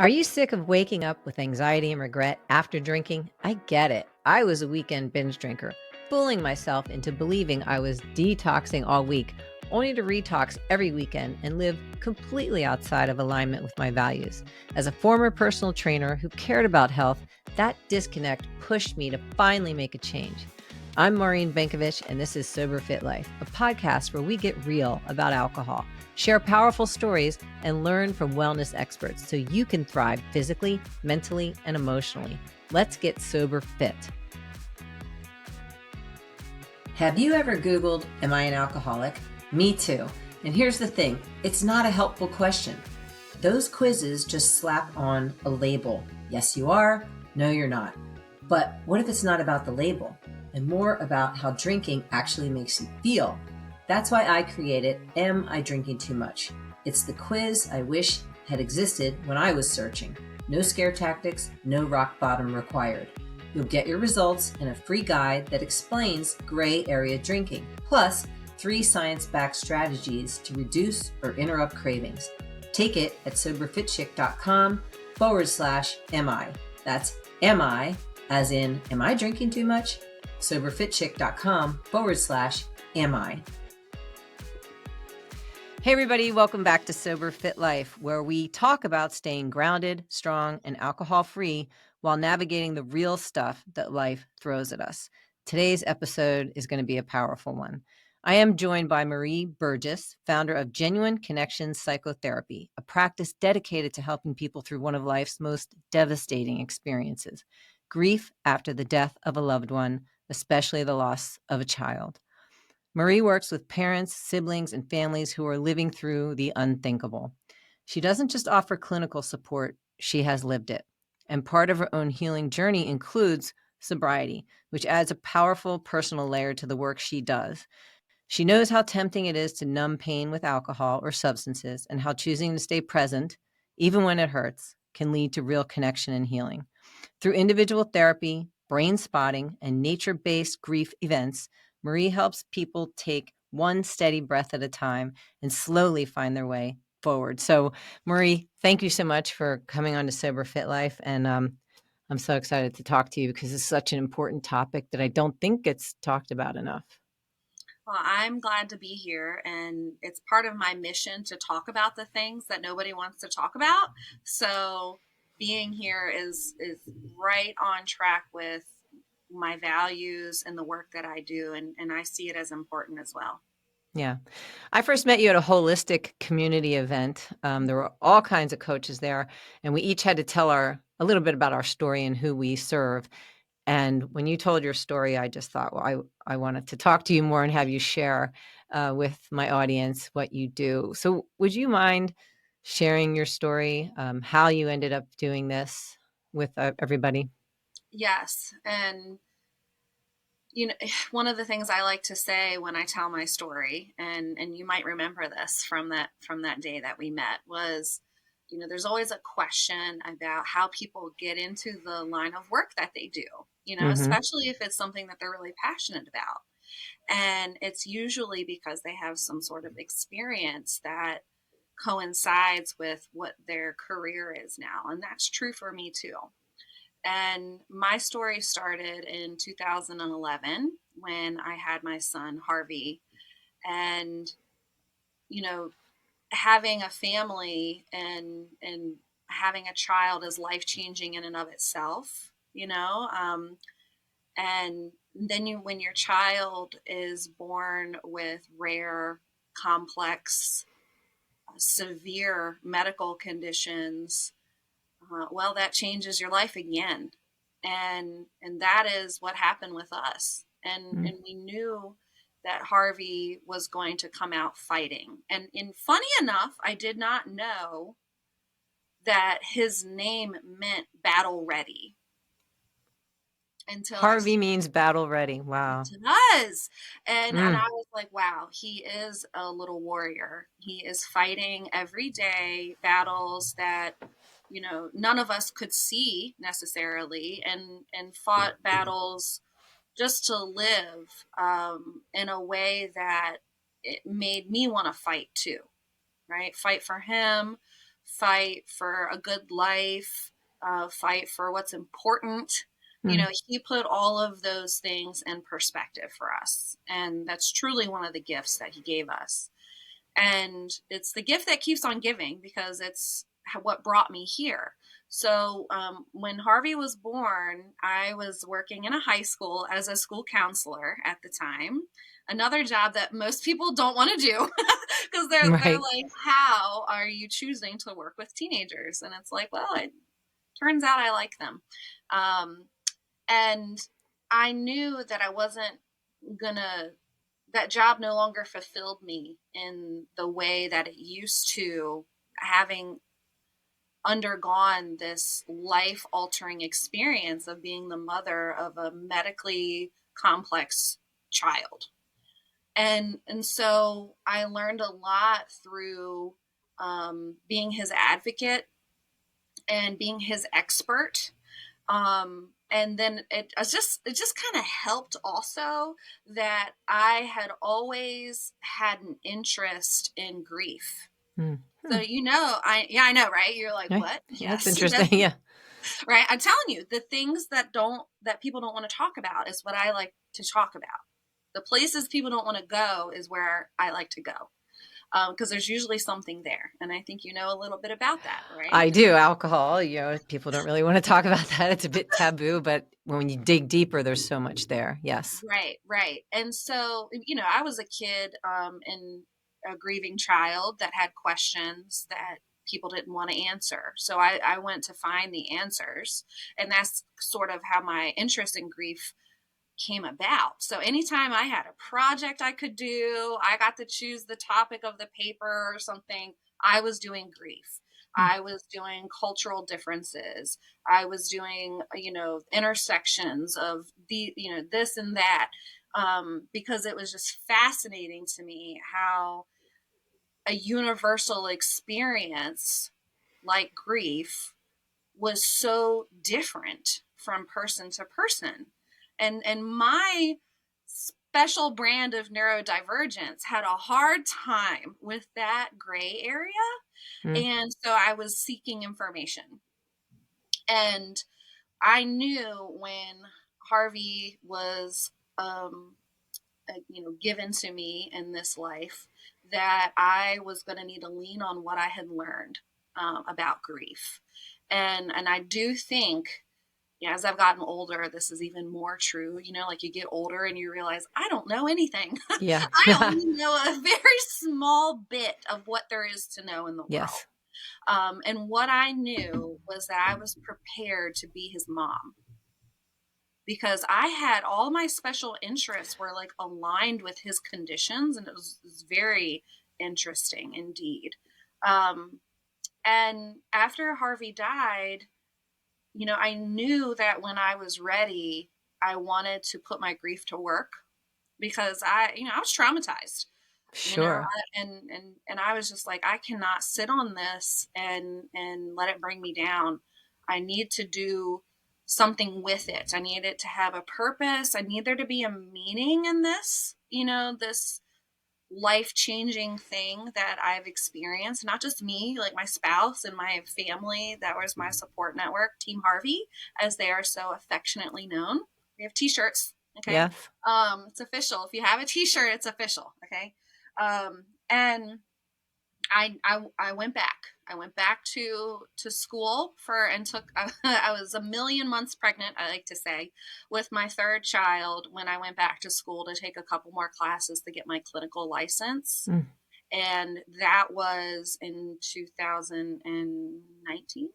Are you sick of waking up with anxiety and regret after drinking? I get it. I was a weekend binge drinker, fooling myself into believing I was detoxing all week, only to retox every weekend and live completely outside of alignment with my values. As a former personal trainer who cared about health, that disconnect pushed me to finally make a change. I'm Maureen Bankovich, and this is Sober Fit Life, a podcast where we get real about alcohol, share powerful stories, and learn from wellness experts so you can thrive physically, mentally, and emotionally. Let's get sober fit. Have you ever Googled, "Am I an alcoholic?" Me too. And here's the thing, it's not a helpful question. Those quizzes just slap on a label. Yes, you are. No, you're not. But what if it's not about the label and more about how drinking actually makes you feel? That's why I created Am I Drinking Too Much? It's the quiz I wish had existed when I was searching. No scare tactics, no rock bottom required. You'll get your results and a free guide that explains gray area drinking, plus 3 science-backed strategies to reduce or interrupt cravings. Take it at soberfitchick.com/MI. That's MI, as in, am I drinking too much? soberfitchick.com/MI. Hey everybody, welcome back to Sober Fit Life, where we talk about staying grounded, strong, and alcohol-free while navigating the real stuff that life throws at us. Today's episode is going to be a powerful one. I am joined by Marie Burgess, founder of Genuine Connections Psychotherapy, a practice dedicated to helping people through one of life's most devastating experiences, grief after the death of a loved one, especially the loss of a child. Marie works with parents, siblings, and families who are living through the unthinkable. She doesn't just offer clinical support, she has lived it. And part of her own healing journey includes sobriety, which adds a powerful personal layer to the work she does. She knows how tempting it is to numb pain with alcohol or substances, and how choosing to stay present, even when it hurts, can lead to real connection and healing. Through individual therapy, brain spotting, and nature-based grief events, Marie helps people take one steady breath at a time and slowly find their way forward. So, Marie, thank you so much for coming on to Sober Fit Life. And I'm so excited to talk to you because it's such an important topic that I don't think gets talked about enough. Well, I'm glad to be here, and it's part of my mission to talk about the things that nobody wants to talk about. So being here is right on track with my values and the work that I do, and I see it as important as well. Yeah. I first met you at a holistic community event. There were all kinds of coaches there, and we each had to tell a little bit about our story and who we serve. And when you told your story, I just thought, well, I wanted to talk to you more and have you share with my audience what you do. So would you mind sharing your story, how you ended up doing this with everybody? Yes, and one of the things I like to say when I tell my story, and you might remember this from that day that we met, was, there's always a question about how people get into the line of work that they do, Mm-hmm. especially if it's something that they're really passionate about. And it's usually because they have some sort of experience that coincides with what their career is now. And that's true for me too. And my story started in 2011 when I had my son, Harvey. And, you know, having a family and having a child is life changing in and of itself. And then when your child is born with rare, complex, severe medical conditions, well, that changes your life again. And that is what happened with us. And we knew that Harvey was going to come out fighting. And funny enough, I did not know that his name meant battle ready until I Harvey means battle ready. it Wow. does. And I Mm. was like, wow, he is a little warrior. He is fighting every day battles that, none of us could see necessarily, and fought battles just to live in a way that it made me want to fight too, right? Fight for him, fight for a good life, fight for what's important. Mm. He put all of those things in perspective for us. And that's truly one of the gifts that he gave us. And it's the gift that keeps on giving because it's what brought me here. So when Harvey was born, I was working in a high school as a school counselor at the time. Another job that most people don't want to do because they're Right. like, how are you choosing to work with teenagers? And it's like, well, it turns out I like them. Um, and I knew that I wasn't gonna that job no longer fulfilled me in the way that it used to, having undergone this life altering experience of being the mother of a medically complex child. And so I learned a lot through being his advocate and being his expert. And then it just kind of helped also that I had always had an interest in grief. Mm. So Hmm. I know, right? You're like, Right. what? That's Yes, interesting. Yeah. right. I'm telling you, the things that people don't want to talk about is what I like to talk about. The places people don't want to go is where I like to go because there's usually something there, and I think you know a little bit about that, right? I do. Alcohol, people don't really want to talk about that. It's a bit taboo, but when you dig deeper, there's so much there. Yes. Right, right. And so, I was a kid and a grieving child that had questions that people didn't want to answer. So I went to find the answers. And that's sort of how my interest in grief came about. So anytime I had a project I could do, I got to choose the topic of the paper or something, I was doing grief. Mm. I was doing cultural differences. I was doing, intersections of this and that, because it was just fascinating to me how a universal experience like grief was so different from person to person. And my special brand of neurodivergence had a hard time with that gray area. Mm. And so I was seeking information. And I knew when Harvey was given to me in this life that I was going to need to lean on what I had learned about grief. And I do think, as I've gotten older, this is even more true. Like you get older and you realize, I don't know anything. Yeah. I only know a very small bit of what there is to know in the world. Yes. And what I knew was that I was prepared to be his mom because I had all my special interests were like aligned with his conditions, and it was very interesting indeed. Um, and after Harvey died, I knew that when I was ready, I wanted to put my grief to work because I was traumatized, Sure. and I was just like, I cannot sit on this and let it bring me down. I need to do something with it. I need it to have a purpose. I need there to be a meaning in this, this life changing thing that I've experienced. Not just me, like my spouse and my family. That was my support network, Team Harvey, as they are so affectionately known. We have T-shirts. Okay, Yes. it's official. If you have a T-shirt, it's official. Okay, and I went back. I went back to school and took. I was a million months pregnant, I like to say, with my third child when I went back to school to take a couple more classes to get my clinical license, Mm. and that was in 2019,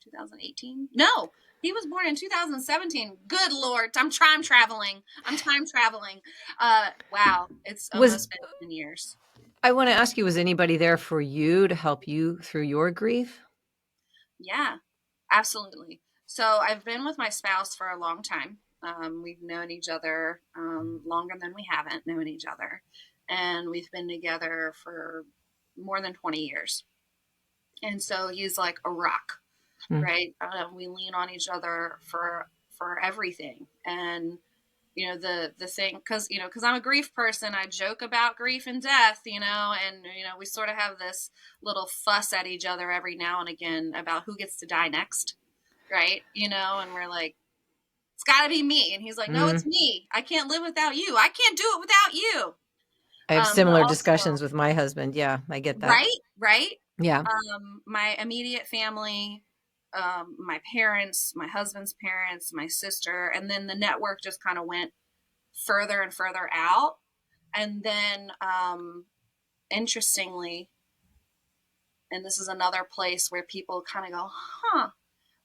2018. No, he was born in 2017. Good Lord, I'm time traveling. I'm time traveling. Wow, it's Was almost been 10 years. I want to ask you, was anybody there for you to help you through your grief? Yeah, absolutely. So I've been with my spouse for a long time. We've known each other longer than we haven't known each other. And we've been together for more than 20 years. And so he's like a rock, Mm. right? We lean on each other for everything. And the thing, because I'm a grief person, I joke about grief and death, and we sort of have this little fuss at each other every now and again about who gets to die next, right? And we're like, it's got to be me, and he's like, no, it's Mm. me. I can't live without you. I can't do it without you. I have But similar also, discussions with my husband. Yeah, I get that. right. Yeah. My immediate family, my parents, my husband's parents, my sister, and then the network just kind of went further and further out. And then, interestingly, and this is another place where people kind of go, huh,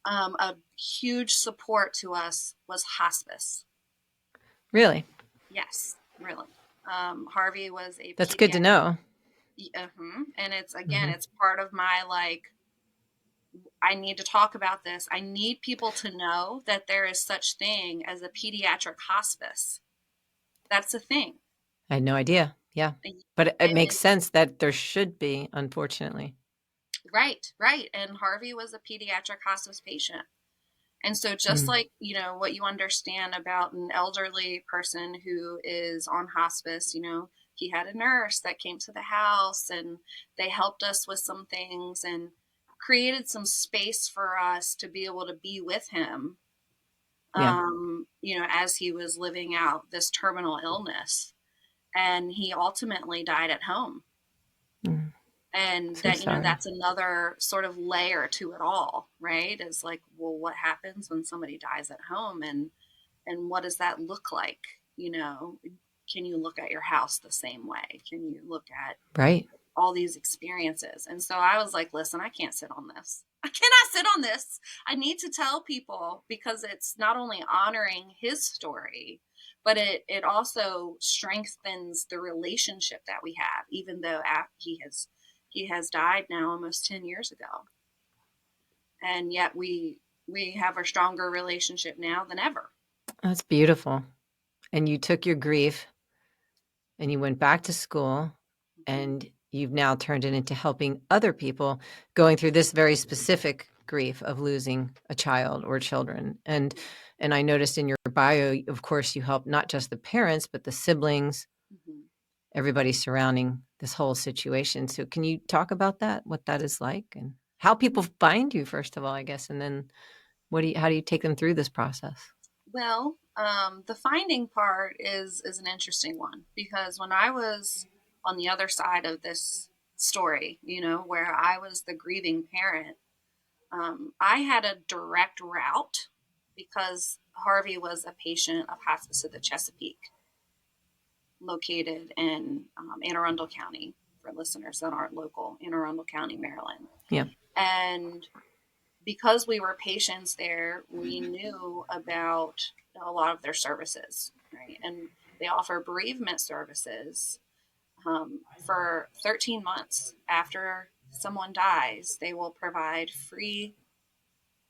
a huge support to us was hospice. Really? Yes, really. Harvey was a That's good to pediatric, know. and it's, again, Hmm. it's part of my, like, I need to talk about this. I need people to know that there is such thing as a pediatric hospice. That's a thing. I had no idea. Yeah. But it makes And sense that there should be, unfortunately. right, right. And Harvey was a pediatric hospice patient. And so, just Mm. like, what you understand about an elderly person who is on hospice, he had a nurse that came to the house and they helped us with some things and created some space for us to be able to be with him, Yeah. as he was living out this terminal illness. And he ultimately died at home. Mm. And So that, sorry. that's another sort of layer to it all, right? Is like, well, what happens when somebody dies at home, and what does that look like? Can you look at your house the same way? Can you look at Right. all these experiences? And so I was like, listen, I can't sit on this. I cannot sit on this. I need to tell people, because it's not only honoring his story, but it also strengthens the relationship that we have, even though he has died now almost 10 years ago. And yet we have a stronger relationship now than ever. That's beautiful. And you took your grief and you went back to school Mm-hmm. and you've now turned it into helping other people going through this very specific grief of losing a child or children. And I noticed in your bio, of course, you help not just the parents, but the siblings, Mm-hmm. everybody surrounding this whole situation. So can you talk about that, what that is like and how people find you, first of all, I guess, and then how do you take them through this process? Well, the finding part is an interesting one, because when I was on the other side of this story, where I was the grieving parent, I had a direct route because Harvey was a patient of Hospice of the Chesapeake, located in Anne Arundel County, for listeners that aren't local, Anne Arundel County, Maryland. Yeah. And because we were patients there, we knew about a lot of their services, right? And they offer bereavement services, for 13 months after someone dies. They will provide free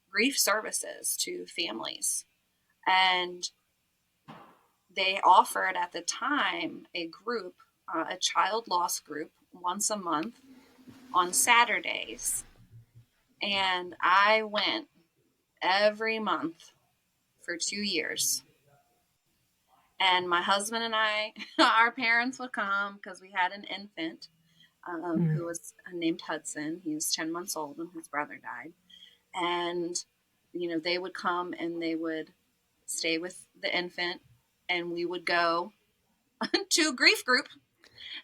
grief services to families. And they offered at the time a group, a child loss group, once a month on Saturdays. And I went every month for 2 years. And my husband and I, our parents would come because we had an infant, Mm. who was named Hudson. He was 10 months old when his brother died. And, they would come and they would stay with the infant, and we would go to grief group.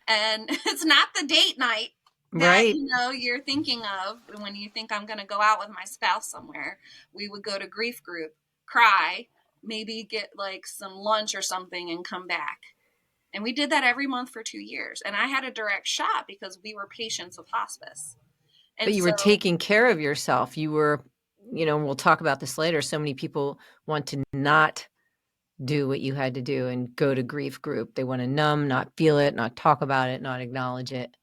And it's not the date night that, Right. you're thinking of when you think I'm going to go out with my spouse somewhere. We would go to grief group, cry, maybe get like some lunch or something, and come back. And we did that every month for 2 years. And I had a direct shot because we were patients of hospice. But And you so, were taking care of yourself. You were, we'll talk about this later. So many people want to not do what you had to do and go to grief group. They want to numb, not feel it, not talk about it, not acknowledge it.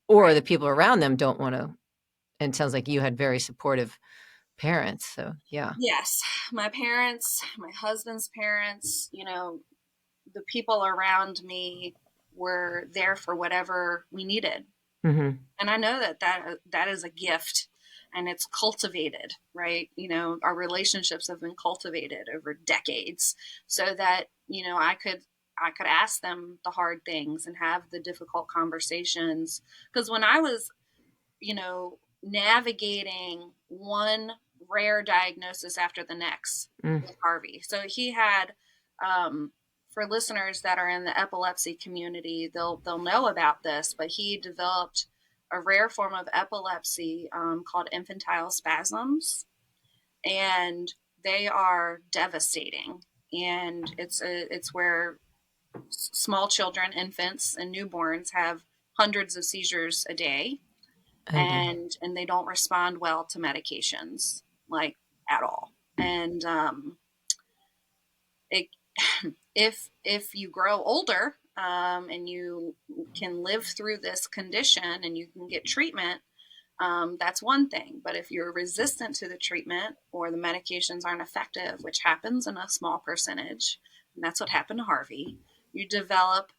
Or right. the people around them don't want to. And it sounds like you had very supportive parents. So, yeah. Yes. My parents, my husband's parents, the people around me were there for whatever we needed. Hmm. And I know that is a gift. and it's cultivated, right? Our relationships have been cultivated over decades so that, I could ask them the hard things and have the difficult conversations. Because when I was, navigating one rare diagnosis after the next Mm. with Harvey. So he had, for listeners that are in the epilepsy community, they'll know about this, but he developed a rare form of epilepsy called infantile spasms, and they are devastating. And it's where small children, infants, and newborns have hundreds of seizures a day, Oh dear. and they don't respond well to medications, like, at all. And it, if you grow older, and you can live through this condition and you can get treatment, that's one thing. But if you're resistant to the treatment or the medications aren't effective, which happens in a small percentage, and that's what happened to Harvey, you develop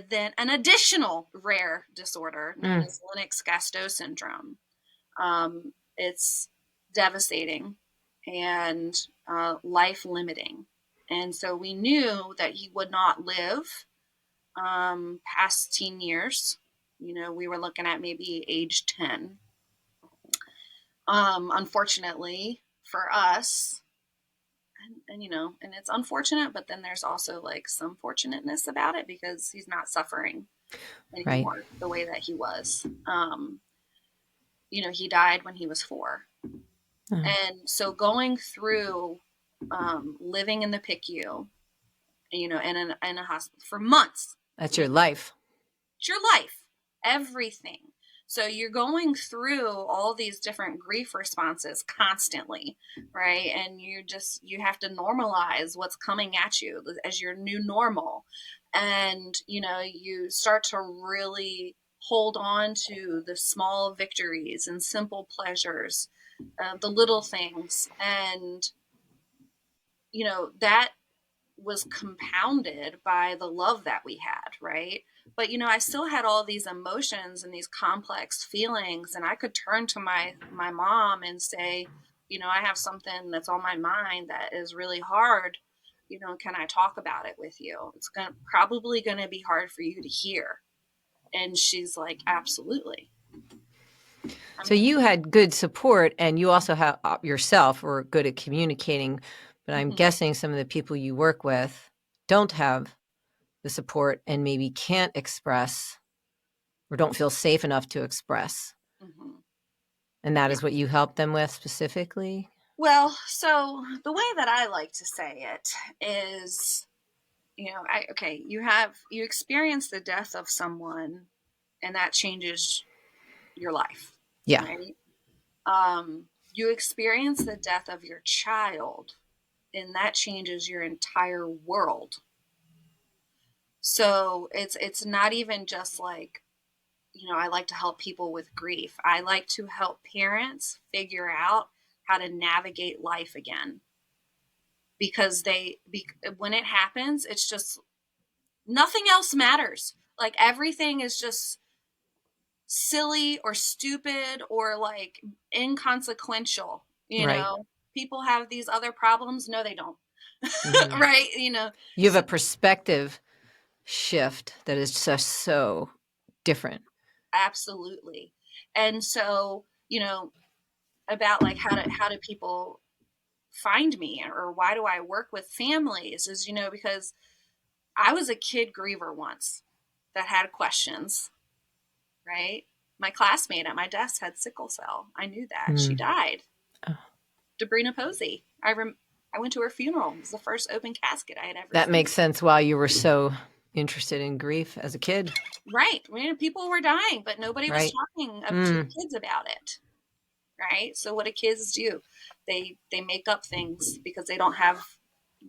then an additional rare disorder known Mm. as Lennox-Gastaut syndrome. It's devastating and life limiting. And so we knew that he would not live past teen years. We were looking at maybe age 10. Unfortunately for us, and it's unfortunate, but then there's also like some fortunateness about it because he's not suffering Right. anymore the way that he was. He died when he was 4. Oh, And so going through living in the PICU, in a hospital for months, that's your life. it's your life, everything. So you're going through all these different grief responses constantly, right? And you have to normalize what's coming at you as your new normal. And, you start to really hold on to the small victories and simple pleasures, the little things. And, that was compounded by the love that we had, right? But I still had all these emotions and these complex feelings, and I could turn to my mom and say, I have something that's on my mind that is really hard. Can I talk about it with you? It's probably going to be hard for you to hear. And she's like, absolutely. I So mean, you had good support, and you also have yourself were good at communicating. But I'm mhm, guessing some of the people you work with don't have the support and maybe can't express or don't feel safe enough to express. mhm. And that Yeah. is what you help them with specifically? Well, so the way that I like to say it is, you experience the death of someone, and that changes your life, Yeah. right? You experience the death of your child, and that changes your entire world. So it's not even just like, I like to help people with grief. I like to help parents figure out how to navigate life again, because when it happens, it's just nothing else matters. Like, everything is just silly or stupid or like inconsequential. Right. People have these other problems. No, they don't. Mhm. Right. You have So a perspective shift that is just so different. absolutely. And so, about like how do people find me, or why do I work with families, is, because I was a kid griever once that had questions, right? My classmate at my desk had sickle cell. I knew that. She Mm. died. Oh, Debrina Posey. I went to her funeral. It was the first open casket I had ever that seen. makes sense why you were so interested in grief as a kid, Right. People were dying, but nobody was right? talking to the Mm. kids about it. Right. So what do kids do? They make up things because they don't have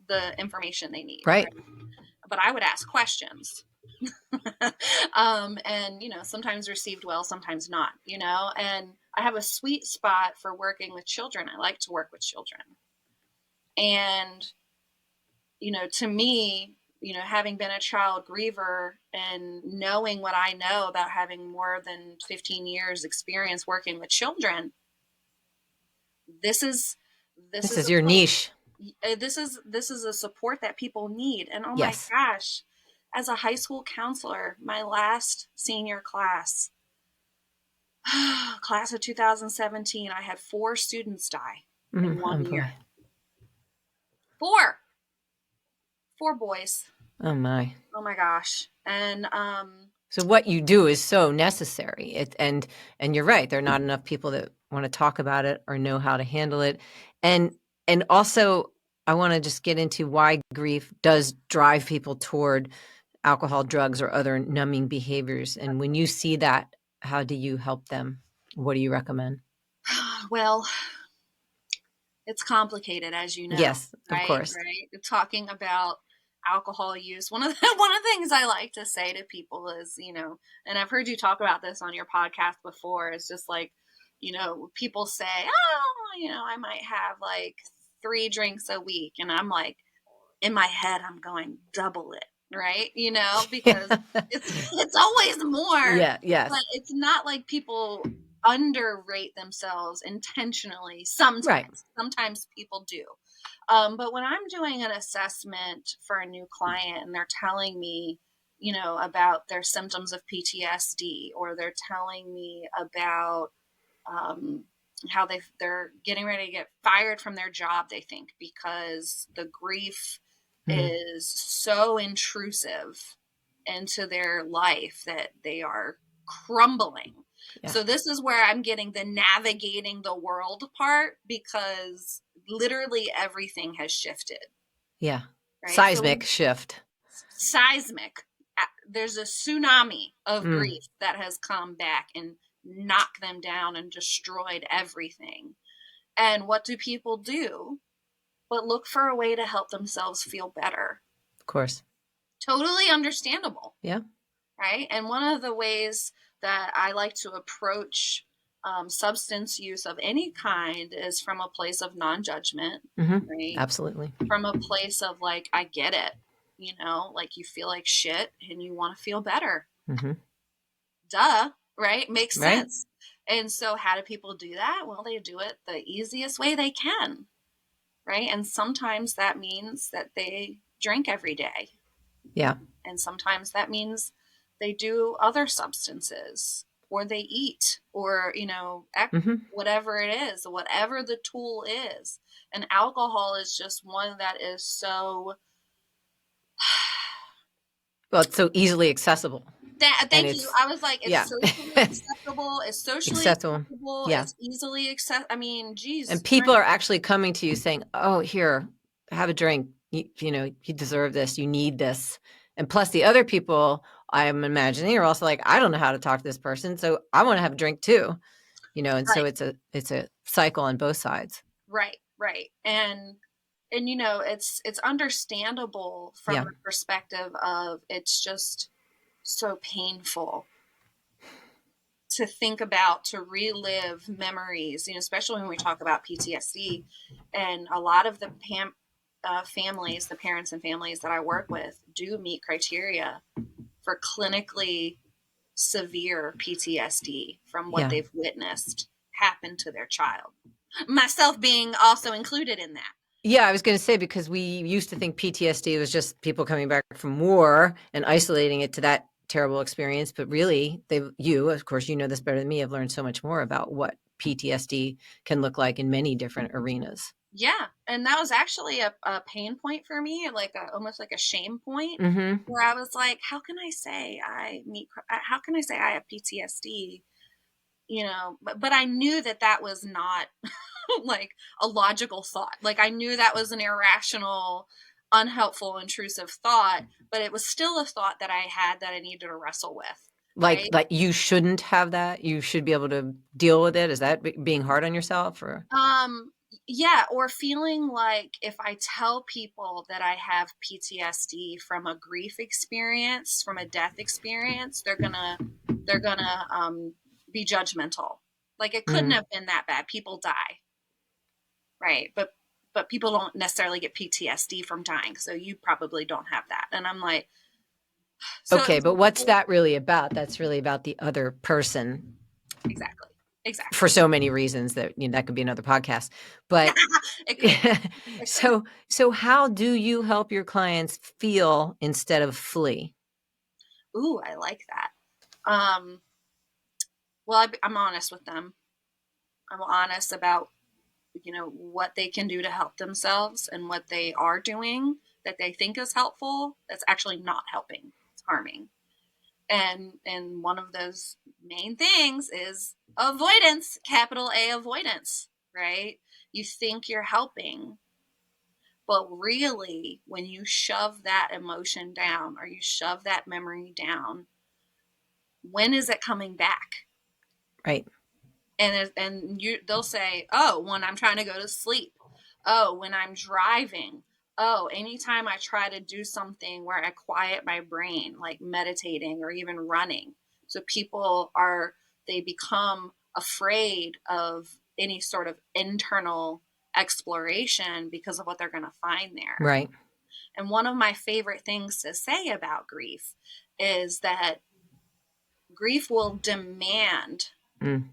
the information they need. Right. Right. But I would ask questions. And sometimes received well, sometimes not. And I have a sweet spot for working with children. I like to work with children. And to me, having been a child griever and knowing what I know about having more than 15 years experience working with children, this is This a is your place, niche. this is a support that people need. And oh my Yes. gosh, as a high school counselor, my last senior class, class of 2017, I had 4 students die in Oh one boy. year. 4 4 boys. Oh my. Oh my gosh. And So what you do is so necessary. And you're right. There are not enough people that want to talk about it or know how to handle it. And also I want to just get into why grief does drive people toward alcohol, drugs, or other numbing behaviors. And when you see that, how do you help them? What do you recommend? well, it's complicated, as you know, Yes, of right? course. Right. Talking about alcohol use. One of the things I like to say to people is, and I've heard you talk about this on your podcast before, is just like, people say, oh, I might have like 3 drinks a week. And I'm like, in my head, I'm going double it, right? Because it's always more, Yeah, yes. but it's not like people underrate themselves intentionally. Right. Sometimes people do. But when I'm doing an assessment for a new client and they're telling me, about their symptoms of PTSD, or they're telling me about how they're getting ready to get fired from their job, they think, because the grief Mhm. is so intrusive into their life that they are crumbling. Yeah. So this is where I'm getting the navigating the world part, because literally everything has shifted, Yeah. right? So Seismic shift. seismic. There's a tsunami of Mm. grief that has come back and knocked them down and destroyed everything. And what do people do but look for a way to help themselves feel better? Of course. Totally understandable, Yeah. right? And one of the ways that I like to approach substance use of any kind is from a place of non-judgment, right? Absolutely. From a place of like, I get it, like you feel like shit and you want to feel better. Hmm. Duh, right? Makes Right. sense. And so how do people do that? Well, they do it the easiest way they can, right? And sometimes that means that they drink every day. Yeah. And sometimes that means they do other substances, or they eat, or, Hmm. whatever it is, whatever the tool is. And alcohol is just one that is so Well, it's so easily accessible, and thank you. it's I was like, it's yeah, socially acceptable. It's socially acceptable. acceptable. Yeah, It's easily I mean, and geez, people are actually coming to you saying, "Oh, here, have a drink. You deserve this. You need this." And plus, the other people, I'm imagining, are also like, "I don't know how to talk to this person, so I want to have a drink too." And so right, it's a cycle on both sides. right, right. And it's understandable from Yeah, the perspective of it's just so painful to think about, to relive memories, especially when we talk about PTSD. And a lot of the families, the parents and families that I work with, do meet criteria for clinically severe PTSD from what yeah. they've witnessed happen to their child. Myself being also included in that. Yeah, I was gonna say, because we used to think PTSD was just people coming back from war and isolating it to that terrible experience, but really, of course, you know this better than me, have learned so much more about what PTSD can look like in many different arenas. Yeah, and that was actually a pain point for me, like almost like a shame point, Mhm. where I was like, how can I say I have PTSD? But I knew that that was not like a logical thought. Like I knew that was an irrational, unhelpful, intrusive thought, but it was still a thought that I had that I needed to wrestle with, Like right? you shouldn't have that, you should be able to deal with it. Is that being hard on yourself, or Yeah, or feeling like if I tell people that I have PTSD from a grief experience, from a death experience, they're gonna be judgmental. Like it couldn't Mm. have been that bad. People die, right? But people don't necessarily get PTSD from dying, so you probably don't have that. And I'm like, so it Okay, was but what's that really about? That's really about the other person. exactly. Exactly. for so many reasons that, that could be another podcast. But It could. It could. so how do you help your clients feel instead of flee? Ooh, I like that. Um, well, I'm honest with them. I'm honest about, what they can do to help themselves and what they are doing that they think is helpful that's actually not helping. It's harming. And one of those main things is avoidance, capital A avoidance, right? You think you're helping, but really when you shove that emotion down or you shove that memory down, when is it coming back? Right. And they'll say, oh, when I'm trying to go to sleep, oh, when I'm driving, oh, anytime I try to do something where I quiet my brain, like meditating or even running. So they become afraid of any sort of internal exploration because of what they're going to find there. Right. And one of my favorite things to say about grief is that grief will demand Mm.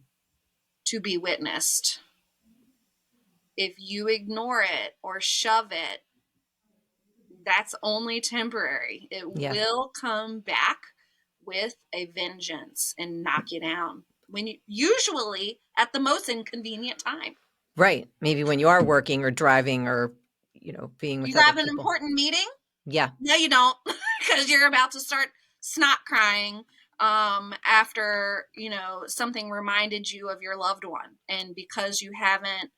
to be witnessed. If you ignore it or shove it, that's only temporary. It Yeah. will come back with a vengeance and knock you down when you usually at the most inconvenient time. Right. Maybe when you are working or driving or, being with You other have an people. important meeting? Yeah. No, you don't, because you're about to start snot crying after something reminded you of your loved one, and because you haven't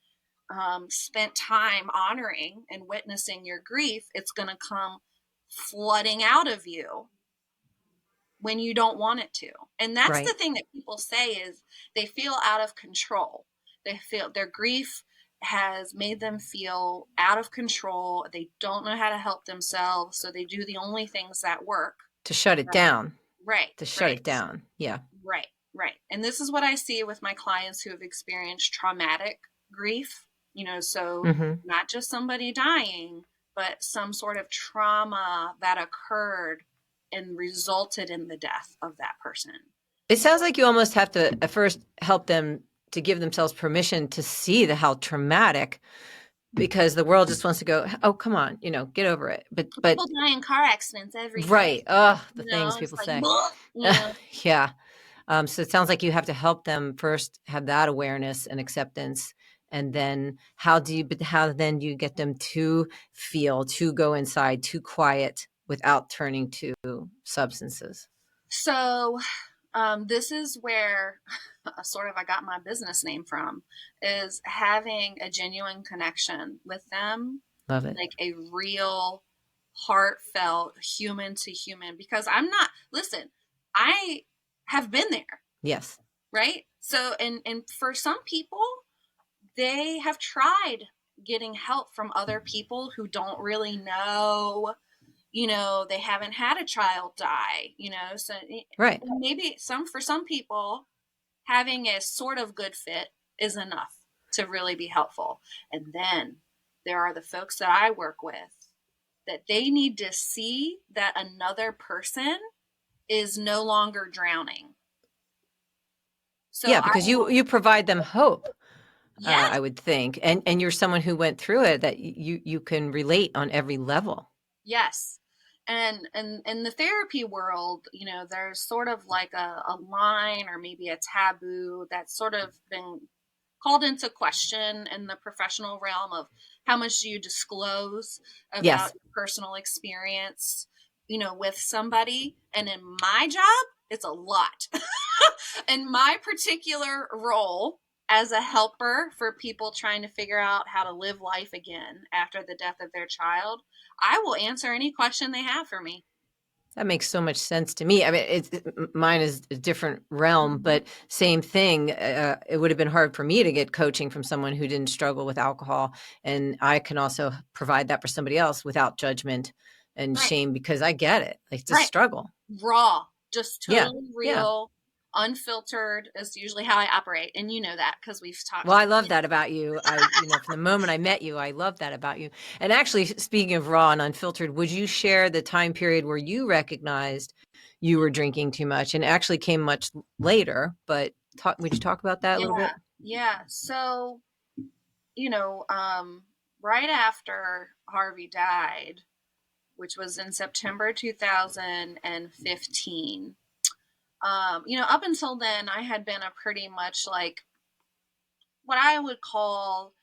spent time honoring and witnessing your grief, it's going to come flooding out of you when you don't want it to. And that's the Right. thing that people say is they feel out of control. They feel their grief has made them feel out of control. They don't know how to help themselves, so they do the only things that work. To shut it down. Right, To shut right, it down. Yeah. right, right. And this is what I see with my clients who have experienced traumatic grief, so Mm-hmm. not just somebody dying, but some sort of trauma that occurred and resulted in the death of that person. It sounds like you almost have to at first help them to give themselves permission to see how traumatic, because the world just wants to go, oh, come on, get over it. But People die in car accidents every day. right. Oh, the things It's people like, say. you know, Yeah. So it sounds like you have to help them first have that awareness and acceptance. And then how then do you get them to feel, to go inside, to quiet without turning to substances? So this is where sort of I got my business name from, is having a genuine connection with them, Love it. like a real heartfelt human to human, because listen, I have been there, Yes. right? So and for some people, they have tried getting help from other people who don't really know, they haven't had a child die, so Right. maybe for some people having a sort of good fit is enough to really be helpful. And then there are the folks that I work with that they need to see that another person is no longer drowning. So Yeah, I because will, you provide them hope, yes, I would think, and you're someone who went through it, that you can relate on every level. yes. And in the therapy world, there's sort of like a line or maybe a taboo that's sort of been called into question in the professional realm of how much do you disclose about Yes. your personal experience, with somebody. And in my job, it's a lot. In my particular role as a helper for people trying to figure out how to live life again after the death of their child, I will answer any question they have for me. That makes so much sense to me. I mean, mine is a different realm, but same thing. It would have been hard for me to get coaching from someone who didn't struggle with alcohol, and I can also provide that for somebody else without judgment and Right, shame, because I get it. Like, it's a right. strugll. Raw, just Yeah, totally yeah. real, unfiltered is usually how I operate. And you know that because we've talked Well, I for love many that about you. From the moment I met you, I love that about you. And actually, speaking of raw and unfiltered, would you share the time period where you recognized you were drinking too much? And it actually came much later, but Would you talk about that a little Yeah. bit? Yeah. So, you know, right after Harvey died, which was in September 2015, up until then, I had been a pretty much like what I would call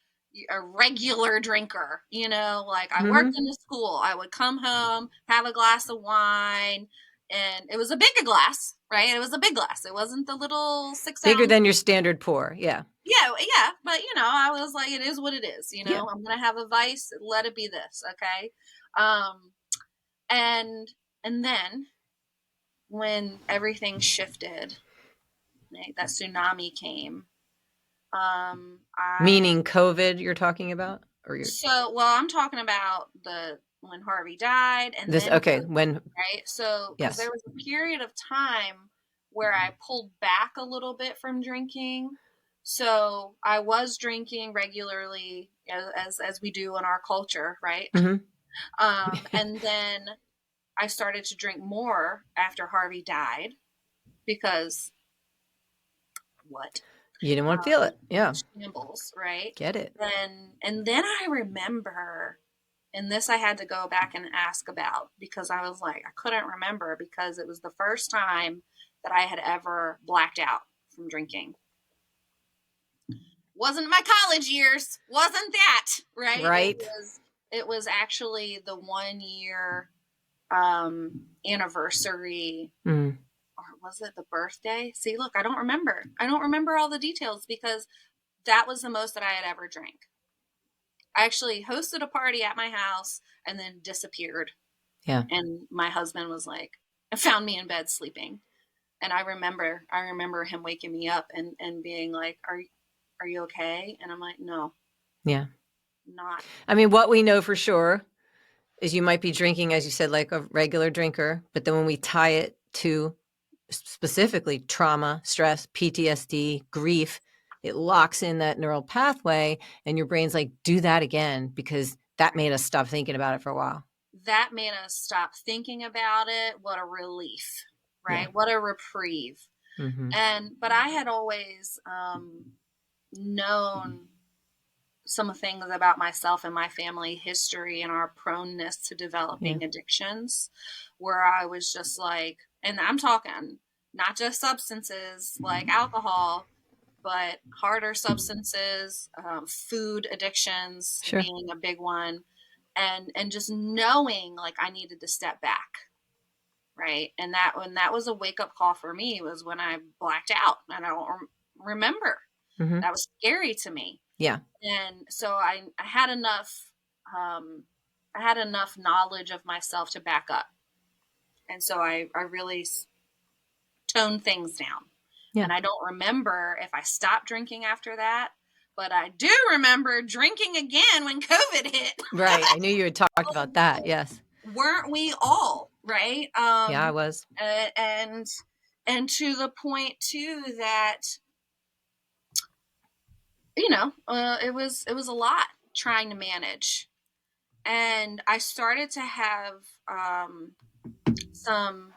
a regular drinker. Like I worked Mm-hmm. in a school. I would come home, have a glass of wine, and it was a bigger glass, right? It was a big glass. It wasn't the little 6 ounce. Bigger than your standard pour. Yeah. Yeah, yeah, but I was like, it is what it is. Yeah. I'm gonna have a vice. Let it be this, okay? Um, and and then when everything shifted, that tsunami came. I Meaning COVID you're talking about? Or you're well, I'm talking about the when Harvey died, and this then okay, COVID, when right? So because there yes. was a period of time where I pulled back a little bit from drinking. So I was drinking regularly, as we do in our culture, right? Mm-hmm. And then I started to drink more after Harvey died because what? You didn't want to feel it. Yeah. Shambles, right? Get it. And then I remember, and this I had to go back and ask about because I was like, I couldn't remember because it was the first time that I had ever blacked out from drinking. Wasn't my college years, wasn't that, right? Right. It was actually the 1 year anniversary, Mm. or was it the birthday? See, look, I don't remember. I don't remember all the details because that was the most that I had ever drank. I actually hosted a party at my house and then disappeared. Yeah. And my husband was like, found me in bed sleeping. And I remember him waking me up and being like, are you okay? And I'm like, no, Yeah. not. I mean, what we know for sure is you might be drinking, as you said, like a regular drinker, but then when we tie it to specifically trauma, stress, PTSD, grief, it locks in that neural pathway and your brain's like, do that again because that made us stop thinking about it for a while. That made us stop thinking about it. What a relief, Yeah. right? What a reprieve. Mm-hmm. But I had always known some things about myself and my family history and our proneness to Yeah. developing addictions, where I was just like, and I'm talking not just substances like alcohol, but harder substances, food addictions Sure. being a big one, and just knowing like I needed to step back, right? And that was a wake up call for me was when I blacked out and I don't remember. Mm-hmm. That was scary to me. Yeah. And so I had enough knowledge of myself to back up, and so I really toned things down. Yeah. And I don't remember if I stopped drinking after that, but I do remember drinking again when COVID hit. Right. I knew you had talked about that. Yes. Weren't we all, right? Yeah, I was. And to the point too that it was a lot trying to manage, and I started to have some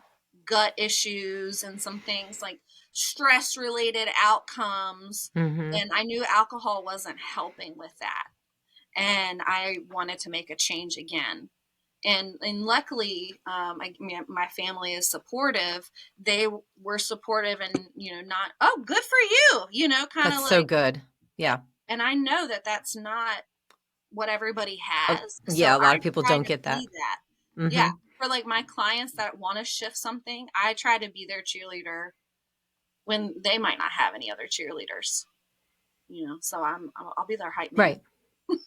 gut issues and some things like stress related outcomes, Mm-hmm. and I knew alcohol wasn't helping with that, and I wanted to make a change again. And luckily, my family is supportive. They were supportive, and not, oh, good for you, kind of That's so like. good. Yeah. And I know that that's not what everybody has. So Yeah. A lot I of people try don't to get that. be that. Yeah. Mm-hmm. For like my clients that want to shift something, I try to be their cheerleader when they might not have any other cheerleaders. So I'll be their hype man. Right.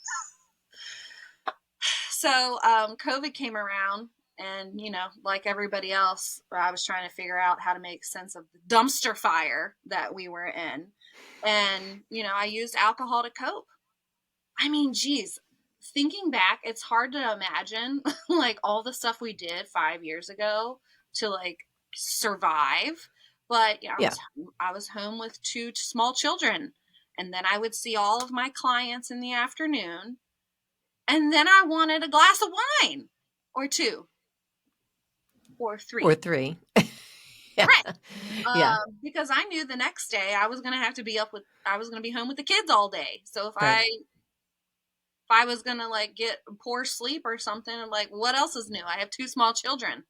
So COVID came around, and like everybody else, I was trying to figure out how to make sense of the dumpster fire that we were in, and I used alcohol to cope. I mean, geez, thinking back, it's hard to imagine like all the stuff we did 5 years ago to like survive. But Yeah. I was home with two small children, and then I would see all of my clients in the afternoon, and then I wanted a glass of wine or two or Or three. three. Yeah. Right. Yeah. Because I knew the next day I was going to have to be I was going to be home with the kids all day. So Right. if I was going to like get poor sleep or something, I'm like, what else is new? I have two small children.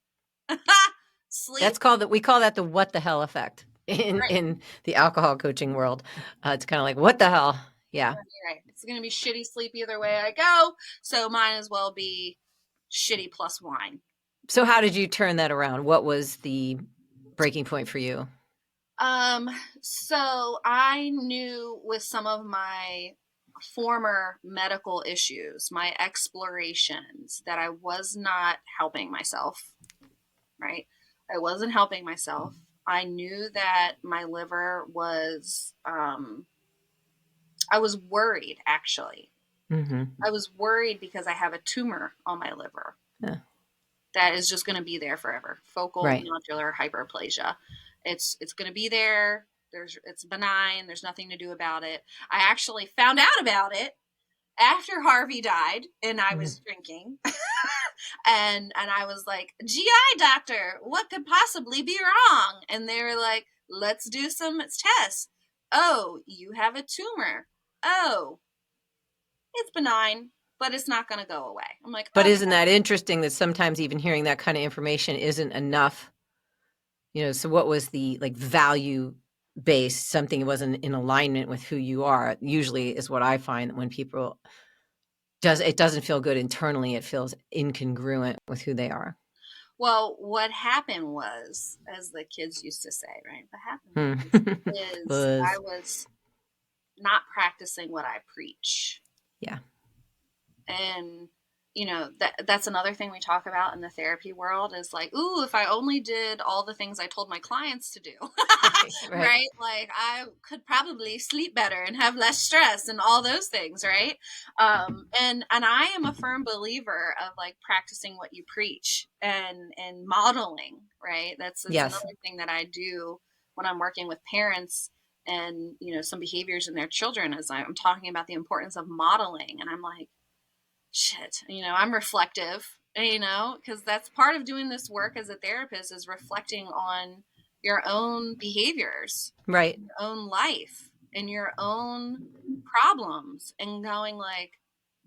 Sleep. We call that the what the hell effect in Right. the alcohol coaching world. It's kind of like, what the hell? Yeah. Right. It's going to be shitty sleep either way I go. So might as well be shitty plus wine. So how did you turn that around? What was the breaking point for you? Um, so I knew with some of my former medical issues, my explorations, that I was not helping myself, right? I wasn't helping myself. I knew that my liver was, I was worried actually. Mhm. I was worried because I have a tumor on my liver Yeah. that is just going to be there forever. Focal Right. nodular hyperplasia. It's going to be there. It's benign. There's nothing to do about it. I actually found out about it after Harvey died and I Mhm. was drinking. And I was like, GI doctor, what could possibly be wrong? And they were like, let's do some tests. Oh, you have a tumor. Oh, it's benign, but it's not going to go away. I'm like, But okay. isn't that interesting that sometimes even hearing that kind of information isn't enough? So what was the, like, value based, something wasn't in alignment with who you are, usually is what I find that when people it doesn't feel good internally, it feels incongruent with who they are. Well, what happened was, as the kids used to say, right? What happened Hmm. is I Was was not practicing what I preach. yeah. And that's another thing we talk about in the therapy world is like, ooh, if I only did all the things I told my clients to do. Right, right. Right, like I could probably sleep better and have less stress and all those things, right? And I am a firm believer of like practicing what you preach and modeling, right? That's Yes. another thing that I do when I'm working with parents and some behaviors in their children is I'm talking about the importance of modeling, and I'm like, shit, I'm reflective, because that's part of doing this work as a therapist is reflecting on your own behaviors, Right. your own life, and your own problems, and going like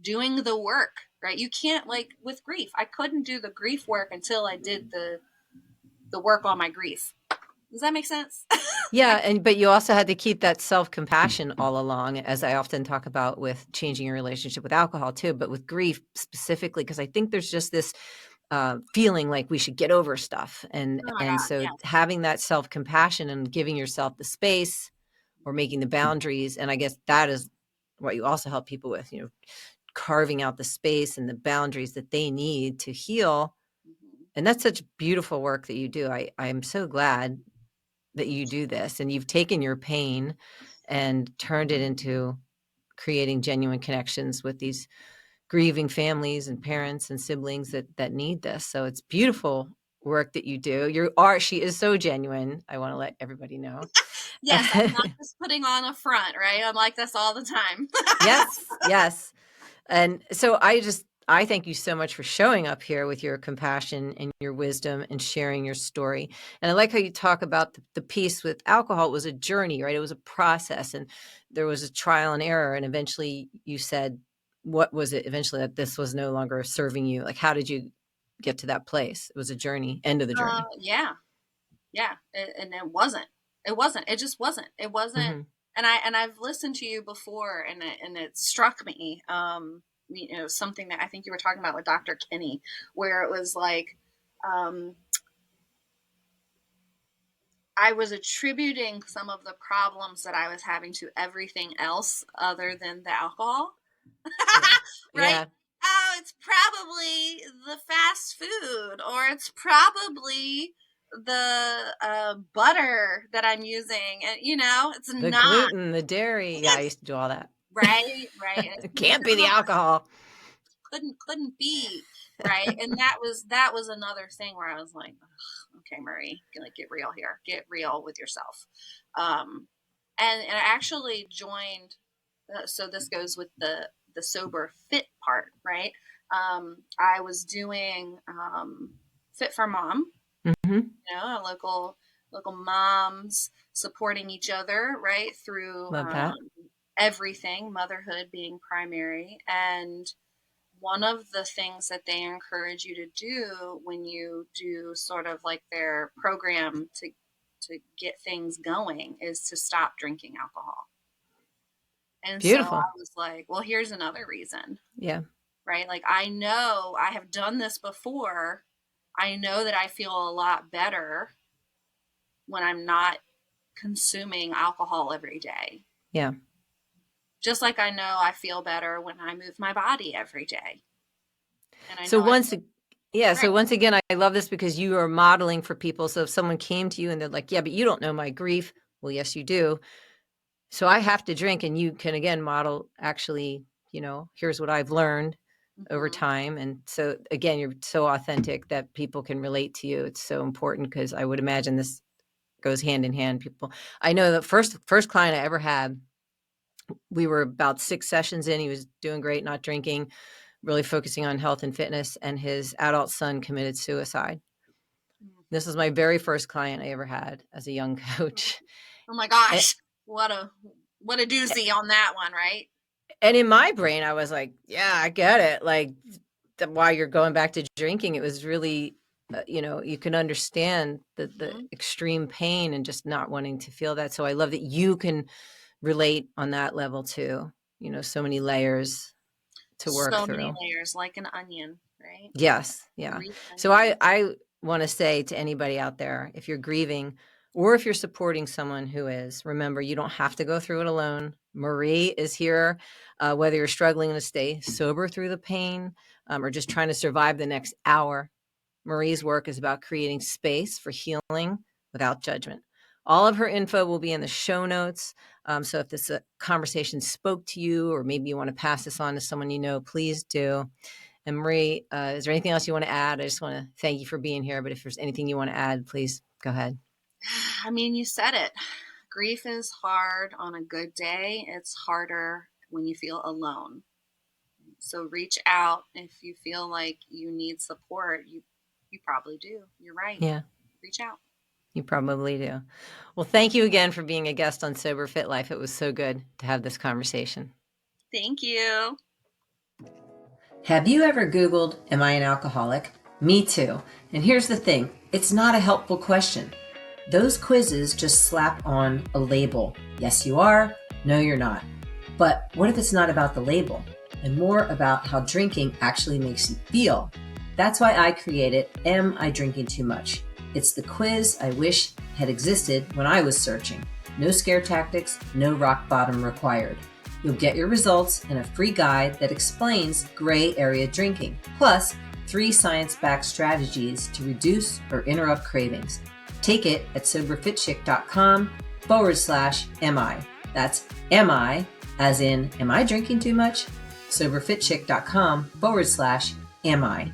doing the work, right? You can't, like with grief, I couldn't do the grief work until I did the work on my grief. Does that make sense? Yeah, but you also had to keep that self-compassion all along, as I often talk about with changing your relationship with alcohol too, but with grief specifically, because I think there's just this feeling like we should get over stuff, and Oh my and god, so yes. having that self-compassion and giving yourself the space or making the boundaries, and I guess that is what you also help people with, carving out the space and the boundaries that they need to heal. Mhm. And that's such beautiful work that you do. I'm so glad that you do this, and you've taken your pain and turned it into creating genuine connections with these grieving families and parents and siblings that need this. So it's beautiful work that you do. Your art, she is so genuine. I want to let everybody know. Yes, I'm not just putting on a front, right? I'm like this all the time. Yes, yes. And so I thank you so much for showing up here with your compassion and your wisdom and sharing your story. And I like how you talk about the piece with alcohol. It was a journey, right? It was a process, and there was a trial and error. And eventually you said, what was it eventually that this was no longer serving you? Like, how did you get to that place? It was a journey, end of the journey. Yeah, yeah, and it wasn't. It wasn't. It just wasn't. It wasn't. Hmm. And I've listened to you before, and it struck me. Something that I think you were talking about with Dr. Kinney, where it was like, um, I was attributing some of the problems that I was having to everything else other than the alcohol. Yeah. Right? Yeah. Oh, it's probably the fast food, or it's probably the butter that I'm using. And, it's The not. gluten, the dairy. Yeah, I It's used to do all that. right, right. And it's It can't be the alcohol. couldn't be right. And that was another thing where I was like, okay, Marie, like get real here, get real with yourself. And I actually joined. So this goes with the sober fit part, right? I was doing Fit for Mom, Hmm. a local local moms supporting each other, right, through Love that. everything, motherhood being primary. And one of the things that they encourage you to do when you do sort of like their program to get things going is to stop drinking alcohol. And so Beautiful. I was like, well, here's another reason, Yeah. right? Like, I know I have done this before. I know that I feel a lot better when I'm not consuming alcohol every day. Yeah. Just like I know I feel better when I move my body every day. And I So know I once feel ag Yeah, so right. once again, I love this because you are modeling for people. So if someone came to you and they're like, "Yeah, but you don't know my grief." Well, yes, you do. So I have to drink, and you can again model actually, here's what I've learned over Mm-hmm. time. And so again, you're so authentic that people can relate to you. It's so important because I would imagine this goes hand in hand. People, I know the first client I ever had, we were about 6 sessions in. He was doing great, not drinking, really focusing on health and fitness, and his adult son committed suicide. This was my very first client I ever had as a young coach. Oh my And, gosh. What a what a doozy on that one, right? and in my brain, I was like, yeah, I get it. Like, why you're going back to drinking. It was really, you can understand the Mm-hmm. extreme pain and just not wanting to feel that. So I love that you can relate on that level too. So many layers to work So many through. layers, like an onion, right? Yes, yeah. Grief So onion. I wanna say to anybody out there, if you're grieving or if you're supporting someone who is, remember, you don't have to go through it alone. Marie is here, whether you're struggling to stay sober through the pain, or just trying to survive the next hour. Marie's work is about creating space for healing without judgment. All of her info will be in the show notes. So if this conversation spoke to you, or maybe you wanna pass this on to someone you know, please do. And Marie, is there anything else you want to add? I just want to thank you for being here. But if there's anything you want to add, please go ahead. I mean, you said it. Grief is hard on a good day. It's harder when you feel alone. So reach out if you feel like you need support. You probably do. You're right. Yeah, Reach out. you probably do. Well, thank you again for being a guest on Sober Fit Life. It was so good to have this conversation. Thank you. Have you ever Googled, "Am I an alcoholic?" Me too. And here's the thing, it's not a helpful question. Those quizzes just slap on a label. Yes, you are. No, you're not. But what if it's not about the label and more about how drinking actually makes you feel? That's why I created Am I Drinking Too Much? It's the quiz I wish had existed when I was searching. No scare tactics, no rock bottom required. You'll get your results and a free guide that explains gray area drinking, plus 3 science-backed strategies to reduce or interrupt cravings. Take it at soberfitchick.com/MI. That's MI, as in, am I drinking too much? Soberfitchick.com/MI.